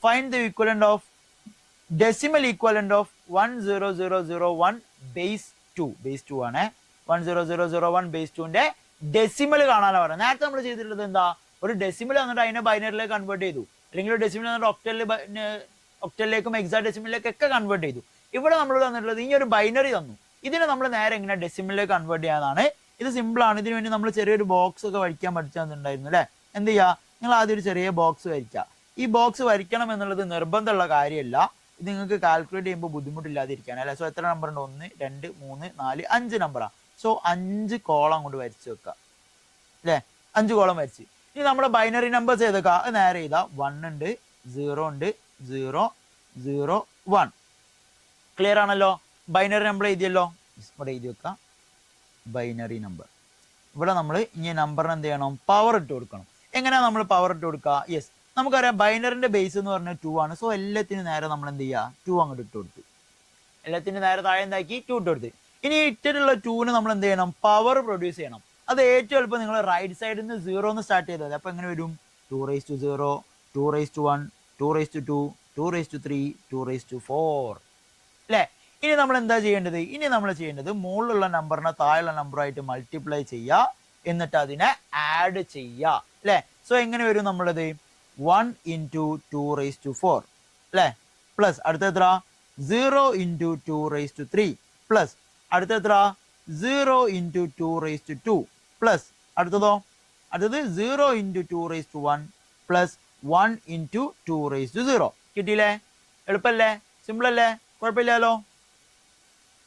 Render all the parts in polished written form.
Find the equivalent of decimal equivalent of 10001 base 2 base 2 ആണ് 10001 base 2ന്റെ decimal കാണാനാണ് പറയുന്നത്. നേരത്തെ നമ്മൾ ചെയ്തിട്ടുള്ളത് എന്താ, ഒരു ഡെസിമൽ വന്നിട്ട് അതിനെ ബൈനറിലേക്ക് കൺവേർട്ട് ചെയ്തു, അല്ലെങ്കിൽ ഒരു ഡെസിമൽ വന്നിട്ട് ഒക്ടലിലേക്കും എക്സാ ഡെസിമലിലേക്കൊക്കെ കൺവേർട്ട് ചെയ്തു. ഇവിടെ നമ്മൾ തന്നിട്ടുള്ളത് ഈ ഒരു ബൈനറി തന്നു, ഇതിനെ നമ്മൾ നേരെ എങ്ങനെ ഡെസിമലിലേക്ക് കൺവേർട്ട് ചെയ്യാനാണ്. ഇത് സിമ്പിൾ ആണ്. ഇതിനു വേണ്ടി നമ്മൾ ചെറിയൊരു ബോക്സ് ഒക്കെ വരയ്ക്കാൻ പഠിച്ചിട്ടുണ്ടായിരുന്നു അല്ലെ. എന്ത് ചെയ്യുക, നിങ്ങൾ ആദ്യം ഒരു ചെറിയ ബോക്സ് വരയ്ക്കുക. ഈ ബോക്സ് വരയ്ക്കണം എന്നുള്ളത് നിർബന്ധമുള്ള കാര്യമല്ല, ഇത് നിങ്ങൾക്ക് കാൽക്കുലേറ്റ് ചെയ്യുമ്പോൾ ബുദ്ധിമുട്ടില്ലാതിരിക്കാൻ അല്ലെ. സോ എത്ര നമ്പർ ഉണ്ട്, 1 2 3 4 5 നമ്പറാണ്. സോ 5 കോളം കൊണ്ട് വരച്ച് വെക്കുക അല്ലെ, 5 കോളം വരച്ച്. ഇനി നമ്മുടെ ബൈനറി നമ്പേഴ്സ് ഏതൊക്കെ, അത് നേരെ ചെയ്താ 1 ഉണ്ട്, 0 ഉണ്ട്, 0 0 1. ക്ലിയർ ആണല്ലോ. ബൈനറി നമ്പർ എഴുതിയല്ലോ, ഇവിടെ എഴുതി വെക്കാം ബൈനറി നമ്പർ. ഇവിടെ നമ്മൾ ഇനി നമ്പറിന് എന്ത് ചെയ്യണം, പവർ ഇട്ട് കൊടുക്കണം. എങ്ങനെയാണ് നമ്മൾ പവർ ഇട്ട് കൊടുക്കുക? യെസ്, നമുക്കറിയാം ബൈനറിന്റെ ബേസ് എന്ന് പറഞ്ഞാൽ 2 ആണ്. സോ എല്ലാത്തിനും നേരെ നമ്മൾ എന്ത് ചെയ്യുക, 2 അങ്ങോട്ട് ഇട്ട് കൊടുത്തു. എല്ലാത്തിനും നേരെ താഴെ എന്താക്കി, 2 ഇട്ട് കൊടുത്ത്. ഇനി ഇട്ടിട്ടുള്ള 2ന് നമ്മൾ എന്ത് ചെയ്യണം, പവർ പ്രൊഡ്യൂസ് ചെയ്യണം. അത് ഏറ്റവും എളുപ്പം നിങ്ങൾ റൈറ്റ് സൈഡിൽ നിന്ന് 0 എന്ന് സ്റ്റാർട്ട് ചെയ്താൽ മതി. അപ്പൊ എങ്ങനെ വരും, 2^0, 2^1, 2^2, 2^3, 2^4 അല്ലെ. ഇനി നമ്മൾ എന്താ ചെയ്യേണ്ടത്, ഇനി നമ്മൾ ചെയ്യേണ്ടത് മുകളിലുള്ള നമ്പറിനെ താഴെയുള്ള നമ്പറായിട്ട് മൾട്ടിപ്ലൈ ചെയ്യുക, എന്നിട്ട് അതിനെ ആഡ് ചെയ്യുക അല്ലെ. സോ എങ്ങനെ വരും നമ്മളത്, 1 × 2^4 അല്ലെ, പ്ലസ് അടുത്ത എത്ര 0 × 2^3 പ്ലസ് അടുത്ത എത്ര 0 × 2^2 പ്ലസ് അടുത്തതോ, അടുത്തത് 0 × 2^1 പ്ലസ് 1 × 2^0. കിട്ടിയില്ലേ? എളുപ്പല്ലേ, സിമ്പിൾ അല്ലേ, കുഴപ്പമില്ലല്ലോ.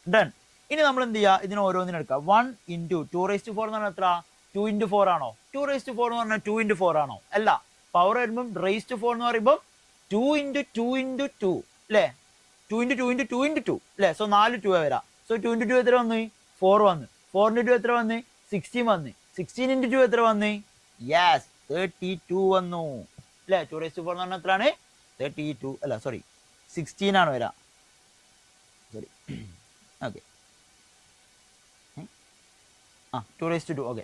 ഡൺ. ഇനി നമ്മൾ എന്ത് ചെയ്യുക, ഇതിന് ഓരോന്നിനും എടുക്കാം. 1 × 2^4 എന്ന് പറഞ്ഞാൽ എത്ര, 2 × 4 ആണോ? 2^4 എന്ന് പറഞ്ഞാൽ 2 × 4 ആണോ? അല്ല, പവർ വരുമ്പം റേസ് ടു 4 എന്ന് പറയുമ്പോൾ 2 × 2 × 2 അല്ലേ, 2 × 2 × 2 × 2 അല്ലേ. സോ 4 2 വരാം. സോ 2 × 2 എത്ര വന്ന്, 4 വന്ന്. 4 × 2 എത്ര വന്ന്, 16 വന്ന്. 16 × 2 എത്ര വന്ന്, യെസ് 32 വന്നു അല്ലേ. 2^4 എന്ന് പറഞ്ഞാൽ എത്രയാണ്, 32 അല്ല സോറി 16 ആണ് വരാം, സോറി ഓക്കെ. 2^2 ഓക്കെ.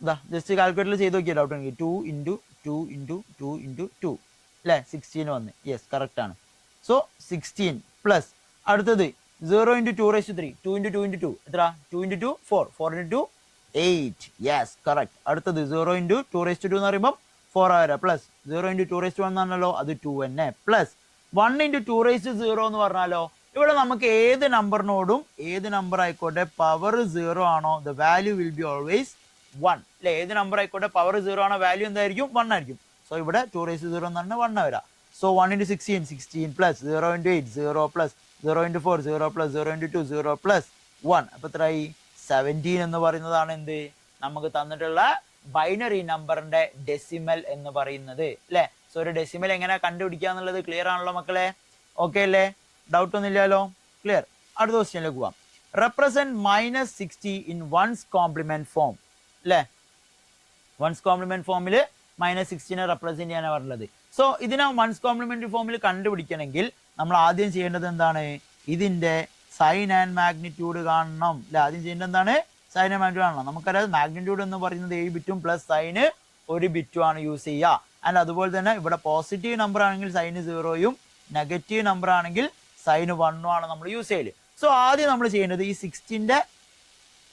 ഇതാ ജസ്റ്റ് കാൽക്കുലേറ്ററിൽ ചെയ്ത് നോക്കിയാൽ ഡൗട്ട് എനിക്ക്. 2 × 2 × 2 × 2 അല്ലേ, 16 വന്ന്. യെസ് കറക്റ്റ് ആണ്. സോ 16 പ്ലസ് അടുത്തത് 0 × 2^3, 2 × 2 × 2 എത്ര, 2 × 2 4, 4 × 2 8. Yes correct. അടുത്തത് 0 × 2^2 എന്ന് പറയുമ്പോൾ 4 വരാം, പ്ലസ് 0 × 2^1 എന്നാണല്ലോ, അത് 2 തന്നെ, പ്ലസ് 1 × 2^0 എന്ന് പറഞ്ഞാലോ, ഇവിടെ നമുക്ക് ഏത് നമ്പറിനോടും ഏത് നമ്പർ ആയിക്കോട്ടെ പവർ 0 ആണോ, the value will be always 1 അല്ലെ. ഏത് നമ്പർ ആയിക്കോട്ടെ പവർ 0 ആണോ, വാല്യൂ എന്തായിരിക്കും, 1 ആയിരിക്കും. സോ ഇവിടെ 2^0 എന്ന് പറഞ്ഞാൽ 1 വരാം. So 1 × 16 16 plus 0 × 8 0 plus 0 × 4 0 plus 0 × 2 0 plus 1. അപ്പൊ എത്രയായി, 17 എന്ന് പറയുന്നതാണ് എന്ത്, നമുക്ക് തന്നിട്ടുള്ള ബൈനറി നമ്പറിന്റെ ഡെസിമൽ എന്ന് പറയുന്നത് അല്ലെ. സോ ഒരു ഡെസിമൽ എങ്ങനെ കണ്ടുപിടിക്കുക എന്നുള്ളത് ക്ലിയർ ആണല്ലോ മക്കളെ, ഓക്കെ അല്ലേ, ഡൗട്ട് ഒന്നും ഇല്ലല്ലോ, ക്ലിയർ. അടുത്ത ക്വസ്റ്റ്യനിലേക്ക് പോവാം. Represent -60 in one's complement form അല്ലെ. വൺസ് കോംപ്ലിമെന്റ് ഫോമിൽ -16 റെപ്രസെന്റ് ചെയ്യാനാണ് പറഞ്ഞത്. സോ ഇതിനെ വൺസ് കോംപ്ലിമെന്ററി ഫോമിൽ കണ്ടുപിടിക്കണമെങ്കിൽ നമ്മൾ ആദ്യം ചെയ്യേണ്ടത് എന്താണ്, ഇതിന്റെ സൈൻ ആൻഡ് മാഗ്നിറ്റ്യൂഡ് കാണണം അല്ലെ. ആദ്യം ചെയ്യേണ്ടത് എന്താണ്, സൈൻ ആൻഡ് മാഗ്നിറ്റ്യൂഡ് കാണണം. നമുക്കറിയാം മാഗ്നിറ്റ്യൂഡ് എന്ന് പറയുന്നത് 7 ബിറ്റും പ്ലസ് സൈന് 1 ബിറ്റും ആണ് യൂസ് ചെയ്യുക. ആൻഡ് അതുപോലെ തന്നെ ഇവിടെ പോസിറ്റീവ് നമ്പർ ആണെങ്കിൽ സൈന് 0യും നെഗറ്റീവ് നമ്പർ ആണെങ്കിൽ സൈന് 1ഉം ആണ് നമ്മൾ യൂസ് ചെയ്യല്. സോ ആദ്യം നമ്മൾ ചെയ്യേണ്ടത് ഈ 60ന്റെ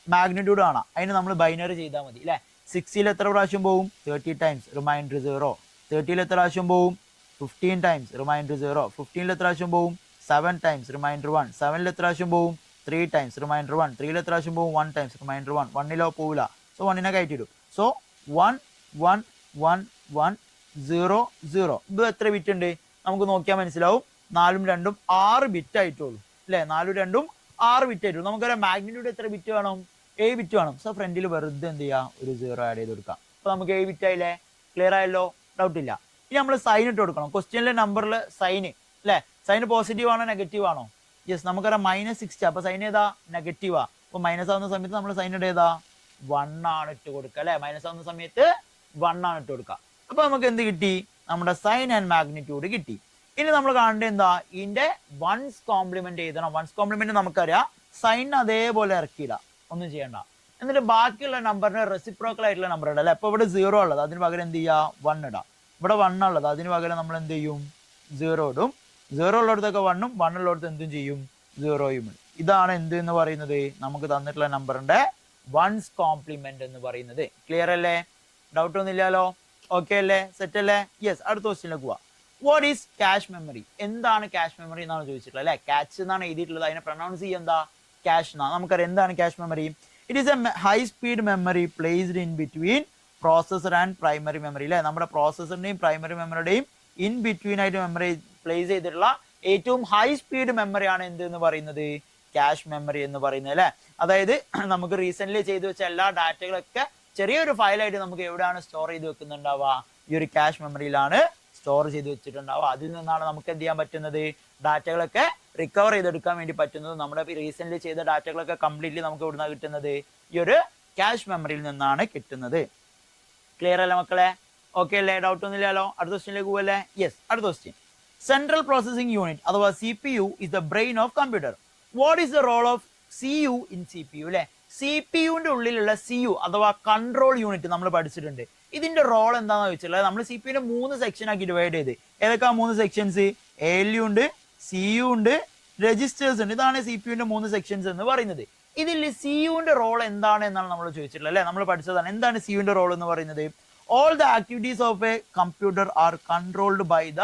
മാഗ്നിറ്റ്യൂഡ് കാണാം, അതിന് നമ്മൾ ബൈനറി ചെയ്താൽ മതി അല്ലെ. 60ൽ എത്ര പ്രാവശ്യം പോവും, 30 ടൈംസ് റിമൈൻഡർ 0. 30ൽ എത്ര പ്രാവശ്യം പോവും, 15 ടൈംസ് റിമൈൻഡർ 0. 15ൽ എത്ര പ്രാവശ്യം പോവും, 7 ടൈംസ് റിമൈൻഡർ 1. 7ൽ എത്ര പ്രാവശ്യം പോവും, 3 ടൈംസ് റിമൈൻഡർ 1. 3ൽ എത്ര പ്രാവശ്യം പോവും, 1 ടൈംസ് റിമൈൻഡർ 1. 1ലോ പോവില്ല, സോ 1നെ കയറ്റിയിടും. സോ 1 1 1 1 0 0. ഇത് എത്ര ബിറ്റ് ഉണ്ട് നമുക്ക് നോക്കിയാൽ മനസ്സിലാവും. 4ഉം 2ഉം 6 ബിറ്റ് ആയിട്ടുള്ളൂ അല്ലെ. 4ഉം 2ഉം 6 ബിറ്റ് ആയിട്ടുള്ളൂ. നമുക്കറിയാം മാഗ്നിറ്റ്യൂഡ് എത്ര ബിറ്റ് വേണം, 7 ബിറ്റ് വേണം. സോ ഫ്രണ്ടിൽ വെറുതെ എന്ത് ചെയ്യാം, ഒരു 0 ആഡ് ചെയ്ത് കൊടുക്കാം. അപ്പൊ നമുക്ക് 7 ബിറ്റ് ആയില്ലേ, ക്ലിയർ ആയല്ലോ, ഡൗട്ട് ഇല്ല. ഇനി നമ്മൾ സൈൻ ഇട്ട് കൊടുക്കണം. ക്വസ്റ്റ്യനിലെ നമ്പറിൽ സൈന് അല്ലെ, സൈന് പോസിറ്റീവ് ആണോ നെഗറ്റീവ് ആണോ, യെസ് നമുക്കറിയാം -60. അപ്പൊ സൈൻ ഏതാ, നെഗറ്റീവാ. അപ്പൊ മൈനസ് ആവുന്ന സമയത്ത് നമ്മൾ സൈൻ ഏതാ, 1 ആണ് ഇട്ട് കൊടുക്കുക അല്ലെ. മൈനസ് ആവുന്ന സമയത്ത് 1 ആണ് ഇട്ട് കൊടുക്കുക. അപ്പൊ നമുക്ക് എന്ത് കിട്ടി, നമ്മുടെ സൈൻ ആൻഡ് മാഗ്നിറ്റ്യൂഡ് കിട്ടി. ഇനി നമ്മൾ കാണേണ്ടത് എന്താ, ഇതിന്റെ വൺസ് കോംപ്ലിമെന്റ് എഴുതണം. വൺസ് കോംപ്ലിമെന്റ് നമുക്കറിയാം സൈൻ അതേപോലെ ഇറക്കിയില്ല, ഒന്നും ചെയ്യണ്ട. എന്നിട്ട് ബാക്കിയുള്ള നമ്പറിന് റെസിപ്രോക്കൽ ആയിട്ടുള്ള നമ്പർ ഇടാം അല്ലെ. അപ്പൊ ഇവിടെ 0 ഉള്ളത് അതിന് പകരം എന്ത് ചെയ്യുക, 1 ഇടാം. ഇവിടെ 1 ഉള്ളത് അതിന് പകരം നമ്മൾ എന്ത് ചെയ്യും, സീറോ ഇടും, സീറോ ഉള്ളിടത്തൊക്കെ വണ്ണും, വൺ ഉള്ളിടത്ത് എന്തും ചെയ്യും, സീറോയും ഇടും. ഇതാണ് എന്ത് എന്ന് പറയുന്നത്, നമുക്ക് തന്നിട്ടുള്ള നമ്പറിന്റെ വൺസ് കോംപ്ലിമെന്റ് എന്ന് പറയുന്നത്. ക്ലിയർ അല്ലേ? ഡൗട്ട് ഒന്നും ഇല്ലല്ലോ? ഓക്കെ അല്ലേ? സെറ്റ് അല്ലേ? യെസ്. അടുത്ത ക്വസ്റ്റ്യനിലേക്ക് പോവാം. What is cache memory? എന്താണ് ക്യാഷ് മെമ്മറി എന്നാണ് ചോദിച്ചിട്ടുള്ളത് അല്ലെ. ക്യാച്ച് എന്നാണ് എഴുതിയിട്ടുള്ളത്, അതിനെ പ്രൊനൗൺസ് ചെയ്യുക എന്താ, ക്യാഷ് എന്നാണ്. നമുക്കറിയാം എന്താണ് cache memory. It is A high speed memory placed in between processor and primary memory അല്ലെ. നമ്മുടെ പ്രോസസറിന്റെയും പ്രൈമറി മെമ്മറിയുടെയും ഇൻ ബിറ്റ്വീൻ ആയിട്ട് മെമ്മറി പ്ലേസ് ചെയ്തിട്ടുള്ള ഏറ്റവും ഹൈ സ്പീഡ് മെമ്മറിയാണ് എന്ത് എന്ന് പറയുന്നത്, ക്യാഷ് മെമ്മറി എന്ന് പറയുന്നത് അല്ലെ. അതായത് നമുക്ക് റീസെന്റ് ചെയ്തു വെച്ച എല്ലാ ഡാറ്റകളൊക്കെ ചെറിയൊരു ഫയലായിട്ട് നമുക്ക് എവിടെയാണ് സ്റ്റോർ ചെയ്ത് വെക്കുന്നുണ്ടാവുക, ഈ ഒരു ക്യാഷ് മെമ്മറിയിലാണ് സ്റ്റോർ ചെയ്ത് വെച്ചിട്ടുണ്ടാവുക. അതിൽ നിന്നാണ് നമുക്ക് എന്ത് ചെയ്യാൻ പറ്റുന്നത്, ഡാറ്റകളൊക്കെ റിക്കവർ ചെയ്തെടുക്കാൻ വേണ്ടി പറ്റുന്നത്. നമ്മുടെ റീസെന്റ് ചെയ്ത ഡാറ്റകളൊക്കെ കംപ്ലീറ്റ്ലി നമുക്ക് എവിടുന്നാണ് കിട്ടുന്നത്, ഈ ഒരു ക്യാഷ് മെമ്മറിയിൽ നിന്നാണ് കിട്ടുന്നത്. ക്ലിയർ അല്ലേ മക്കളെ? ഓക്കെ അല്ലേ? ഡൗട്ട് ഒന്നുമില്ലല്ലോ? അടുത്ത ക്വസ്റ്റ്യനിലേക്ക് പോകല്ലേ? യെസ്. അടുത്ത ക്വസ്റ്റ്യൻ. സെൻട്രൽ പ്രോസസിംഗ് യൂണിറ്റ് അഥവാ CPU is the brain of computer. What is the role of CPU in CPU അല്ലെ. CPU-ന്റെ ഉള്ളിലുള്ള CU അഥവാ കൺട്രോൾ യൂണിറ്റ് നമ്മൾ പഠിച്ചിട്ടുണ്ട്. ഇതിന്റെ റോൾ എന്താണെന്ന് വെച്ചാൽ നമ്മൾ CPU-നെ 3 സെക്ഷൻ ആക്കി ഡിവൈഡ് ചെയ്ത്. ഏതൊക്കെയാ 3 സെക്ഷൻസ്? ALU ഉണ്ട്, CU ഉണ്ട്, രജിസ്റ്റേഴ്സ് ഉണ്ട്. ഇതാണ് CPU-ന്റെ 3 സെക്ഷൻസ് എന്ന് പറയുന്നത്. ഇതിൽ CU-ന്റെ റോൾ എന്താണ് എന്നാണ് നമ്മൾ ചോദിച്ചിട്ടുള്ളത് അല്ലെ. നമ്മൾ പഠിച്ചതാണ്. എന്താണ് CU-ന്റെ റോൾ എന്ന് പറയുന്നത്? All the activities of a computer are controlled by the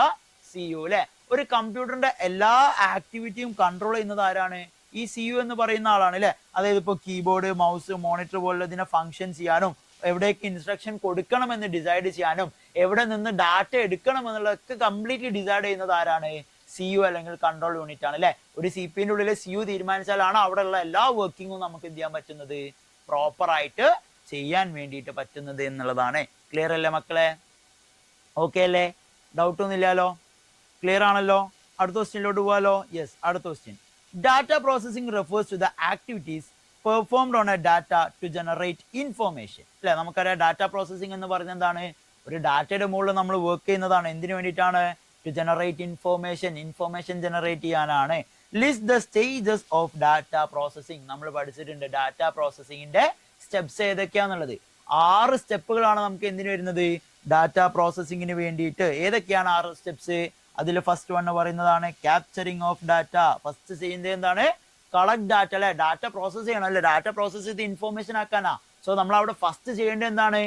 CU അല്ലെ. ഒരു കമ്പ്യൂട്ടറിന്റെ എല്ലാ ആക്ടിവിറ്റിയും കൺട്രോൾ ചെയ്യുന്നത് ആരാണ്? ഈ CU എന്ന് പറയുന്ന ആളാണ് അല്ലെ. അതായത് ഇപ്പോൾ കീബോർഡ്, മൗസ്, മോണിറ്റർ പോലുള്ളതിനെ ഫംഗ്ഷൻ ചെയ്യാനും എവിടേക്ക് ഇൻസ്ട്രക്ഷൻ കൊടുക്കണം എന്ന് ഡിസൈഡ് ചെയ്യാനും എവിടെ നിന്ന് ഡാറ്റ എടുക്കണം എന്നുള്ളതൊക്കെ കംപ്ലീറ്റ്ലി ഡിസൈഡ് ചെയ്യുന്നത് ആരാണ്? CU അല്ലെങ്കിൽ കൺട്രോൾ യൂണിറ്റ് ആണ് അല്ലെ. ഒരു CPU-ന്റെ ഉള്ളിൽ CU തീരുമാനിച്ചാലാണ് അവിടെയുള്ള എല്ലാ വർക്കിങ്ങും നമുക്ക് എന്ത് ചെയ്യാൻ പറ്റുന്നത്, പ്രോപ്പർ ആയിട്ട് ചെയ്യാൻ വേണ്ടിയിട്ട് പറ്റുന്നത് എന്നുള്ളതാണ്. ക്ലിയർ അല്ലേ മക്കളെ? ഓക്കെ അല്ലേ? ഡൗട്ട് ഒന്നും ഇല്ലല്ലോ? ക്ലിയർ ആണല്ലോ? അടുത്ത ക്വസ്റ്റ്യനിലോട്ട് പോകാലോ? യെസ്. അടുത്ത question. Data processing refers to the activities performed on a data to generate information അല്ലെ. നമുക്കറിയാം ഡാറ്റ പ്രോസസിംഗ് എന്ന് പറയുന്നത് എന്താണ്, ഒരു ഡാറ്റയുടെ മുകളിൽ നമ്മൾ വർക്ക് ചെയ്യുന്നതാണ്. എന്തിനു വേണ്ടിയിട്ടാണ്? To generate information, information generate ചെയ്യാനാണ്. List the stages of data processing നമ്മൾ പഠിച്ചിട്ടുണ്ട്. ഡാറ്റ പ്രോസസിംഗിന്റെ സ്റ്റെപ്സ് ഏതൊക്കെയാന്നുള്ളത് 6 സ്റ്റെപ്പുകളാണ് നമുക്ക് എന്തിനു വരുന്നത്, ഡാറ്റ പ്രോസസിംഗിന് വേണ്ടിയിട്ട്. ഏതൊക്കെയാണ് 6 സ്റ്റെപ്സ്? അതിൽ ഫസ്റ്റ് വൺ പറയുന്നതാണ് ക്യാപ്ചറിങ് ഓഫ് ഡാറ്റ. ഫസ്റ്റ് ചെയ്യുന്നത് എന്താണ്? കളക്ട് ഡാറ്റ അല്ലെ. ഡാറ്റ പ്രോസസ് ചെയ്യണം അല്ലെ. ഡാറ്റ പ്രോസസ് ചെയ്ത് ഇൻഫോർമേഷൻ ആക്കാനാ. സോ നമ്മൾ അവിടെ ഫസ്റ്റ് ചെയ്യേണ്ടത് എന്താണ്?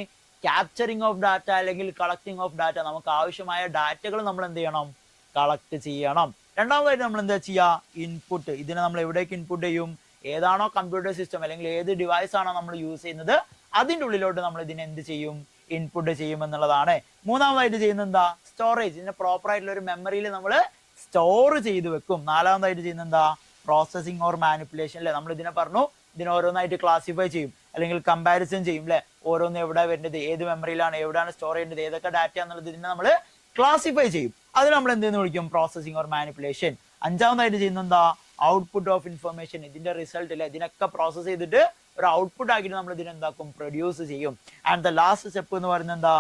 ക്യാപ്ചറിങ് ഓഫ് ഡാറ്റ അല്ലെങ്കിൽ കളക്ടിങ് ഓഫ് ഡാറ്റ. നമുക്ക് ആവശ്യമായ ഡാറ്റകൾ നമ്മൾ എന്ത് ചെയ്യണം? കളക്ട് ചെയ്യണം. രണ്ടാമതായിട്ട് നമ്മൾ എന്താ ചെയ്യുക? ഇൻപുട്ട്. ഇതിനെ നമ്മൾ എവിടേക്ക് ഇൻപുട്ട് ചെയ്യും? ഏതാണോ കമ്പ്യൂട്ടർ സിസ്റ്റം അല്ലെങ്കിൽ ഏത് ഡിവൈസ് ആണോ നമ്മൾ യൂസ് ചെയ്യുന്നത് അതിൻ്റെ ഉള്ളിലോട്ട് നമ്മൾ ഇതിനെ എന്ത് ചെയ്യും? ഇൻപുട്ട് ചെയ്യും എന്നുള്ളതാണ്. മൂന്നാമതായിട്ട് ചെയ്യുന്നത് എന്താ? സ്റ്റോറേജ്. ഇതിനെ പ്രോപ്പർ ആയിട്ടുള്ള ഒരു മെമ്മറിയിൽ നമ്മൾ സ്റ്റോർ ചെയ്ത് വെക്കും. നാലാമതായിട്ട് ചെയ്യുന്നത് എന്താ? പ്രോസസിങ് ഓർ മാനിപ്പുലേഷൻ അല്ലെ. നമ്മൾ ഇതിനെ പറഞ്ഞു, ഇതിനെ ഓരോന്നായിട്ട് ക്ലാസിഫൈ ചെയ്യും അല്ലെങ്കിൽ കമ്പാരിസൺ ചെയ്യും അല്ലെ. ഓരോന്ന് എവിടെ വരുന്നത്, ഏത് മെമ്മറിയിലാണ്, എവിടെയാണ് സ്റ്റോർ ചെയ്യേണ്ടത്, ഏതൊക്കെ ഡാറ്റ എന്നുള്ളത് ഇതിനെ നമ്മൾ ക്ലാസിഫൈ ചെയ്യും. അത് നമ്മൾ എന്തെന്ന് വിളിക്കും? Processing or manipulation. അഞ്ചാമതായിട്ട് ചെയ്യുന്നത് എന്താ? Output of information. ഇതിന്റെ റിസൾട്ട് അല്ലെ, ഇതിനൊക്കെ പ്രോസസ് ചെയ്തിട്ട് ഒരു ഔട്ട്പുട്ട് ആക്കിയിട്ട് നമ്മൾ ഇതിനെന്താക്കും? പ്രൊഡ്യൂസ് ചെയ്യും. ആൻഡ് ദ ലാസ്റ്റ് സ്റ്റെപ്പ് എന്ന് പറയുന്നത് എന്താ?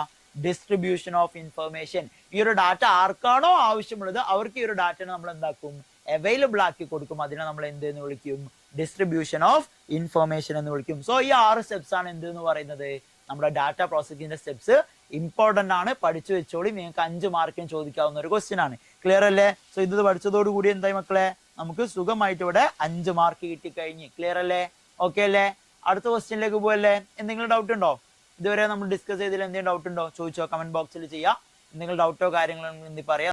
Distribution of information. ഈ ഒരു ഡാറ്റ ആർക്കാണോ ആവശ്യമുള്ളത് അവർക്ക് ഈ ഒരു ഡാറ്റനെ നമ്മൾ എന്താക്കും? അവൈലബിൾ ആക്കി കൊടുക്കും. അതിനെ നമ്മൾ എന്തെന്ന് വിളിക്കും? ഡിസ്ട്രിബ്യൂഷൻ ഓഫ് ഇൻഫർമേഷൻ എന്ന് വിളിക്കും. സോ ഈ 6 സ്റ്റെപ്സ് ആണ് എന്ത് എന്ന് പറയുന്നത്, നമ്മുടെ ഡാറ്റ പ്രോസസിംഗിന്റെ സ്റ്റെപ്സ്. ഇമ്പോർട്ടന്റ് ആണ്, പഠിച്ചു വെച്ചോളി. നിങ്ങൾക്ക് 5 മാർക്കിന് ചോദിക്കാവുന്ന ഒരു ക്വസ്റ്റ്യൻ ആണ്. ക്ലിയർ അല്ലേ? സോ ഇത് പഠിച്ചതോടുകൂടി എന്തായി മക്കളെ, നമുക്ക് സുഖമായിട്ട് ഇവിടെ 5 മാർക്ക് കിട്ടിക്കഴിഞ്ഞ്. ക്ലിയർ അല്ലേ? ഓക്കെ അല്ലേ? അടുത്ത ക്വസ്റ്റ്യനിലേക്ക് പോയല്ലേ? എന്തെങ്കിലും ഡൗട്ട് ഉണ്ടോ? ഇതുവരെ നമ്മൾ ഡിസ്കസ് ചെയ്തതിൽ എന്തെങ്കിലും ഡൗട്ട് ഉണ്ടോ? ചോദിച്ചോ, കമന്റ് ബോക്സിൽ ചെയ്യാം. എന്തെങ്കിലും ഡൗട്ടോ കാര്യങ്ങളോ എന്ത് പറയാം.